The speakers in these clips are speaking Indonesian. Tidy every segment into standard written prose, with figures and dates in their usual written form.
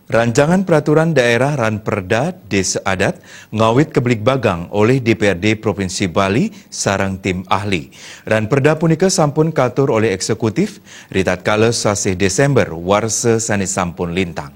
Rancangan Peraturan Daerah Ranperda Desa Adat ngawit kebelik bagang oleh DPRD Provinsi Bali sarang tim ahli. Ranperda punika sampun katur oleh eksekutif ritat kala sasih Desember warsa sanes sampun lintang.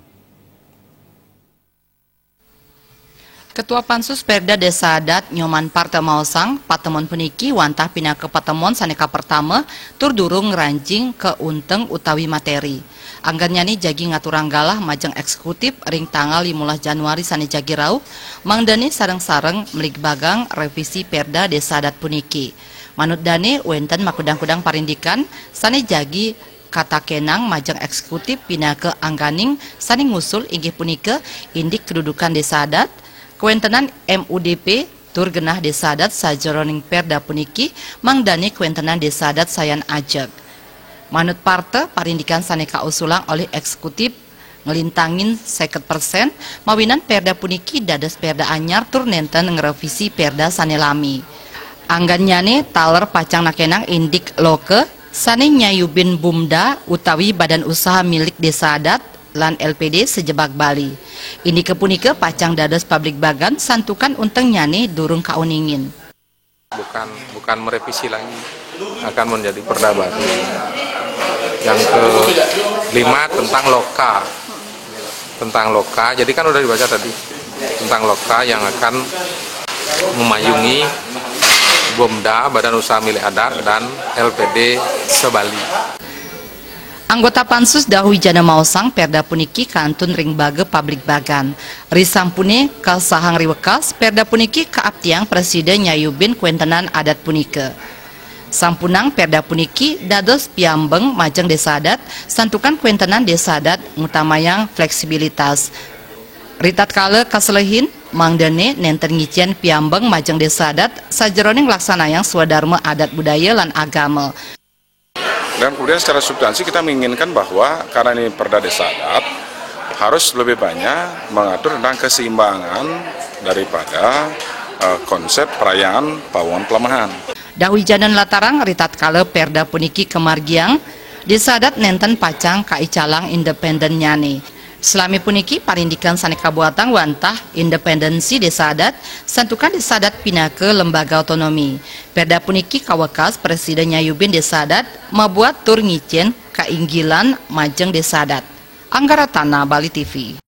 Ketua Pansus Perda Desa Adat Nyoman Parta Mausang, patemon puniki wantah pindah ke patemon saneka pertama tur durung ranjing ke unteng utawi materi. Anggarnya ni jagi ngaturang galah majeng eksekutif ring tanggal 15 Januari sani jagi rauh, mangdani sareng-sareng melik bagang revisi Perda Desa Adat puniki. Manut dane wenten makudang-kudang parindikan sani jagi kata kenang majeng eksekutif pindah ke angganing sani ngusul inggih punika indik kedudukan Desa Adat, Kuentenan MUDP tur genah Desa Adat sajeroning Perda puniki mangdani kuentenan Desa Adat sayan ajeg. Manut parte parindikan saneka usulang oleh eksekutif ngelintangin 50% mawinan Perda puniki dados Perda anyar tur nenten ngerevisi Perda sanelami. Anggannyane taler pacang nakenang indik loke sane nyayubin bumda utawi badan usaha milik Desa Adat lan LPD sejebak Bali. Ini kepunika pacang dados pabrik bagan santukan unteng nyane durung kauningin. Bukan merevisi lagi, akan menjadi perda baru. Yang kelima tentang loka. Jadi kan udah dibaca tadi tentang loka yang akan memayungi BUMDA, Badan Usaha Milik Adat dan LPD se-Bali. Anggota Pansus Dahuwijana Mausang Perda puniki kantun ring bage pabrik bagan. Risampune kasahang riwekas Perda puniki kaaptiang Presiden nyayubin kuentenan adat punika. Sampunang Perda puniki dados piambeng majeng Desa Adat santukan kuentenan Desa Adat ngutamayang fleksibilitas. Ritat kala kaselehin mangdene nenten ngicien piambeng majeng Desa Adat sajeroning laksanayang swadharma adat budaya lan agama. Dan kemudian secara substansi kita menginginkan bahwa karena ini Perda Desa Adat harus lebih banyak mengatur tentang keseimbangan daripada konsep perayaan Pawon Pelemahan. Dahuwijanan latarang ritat kala Perda puniki kemargiang Desa Adat nenten pacang kaicalang independen nyane. Selami puniki parindikan saneka buatang wantah independensi Desa Adat santukan Desa Adat pindah ke lembaga otonomi. Perda puniki kawekas Presiden nyayubin Desa Adat mabuat tur ngicen kainggilan majeng Desa Adat. Anggara Tanah, Bali TV.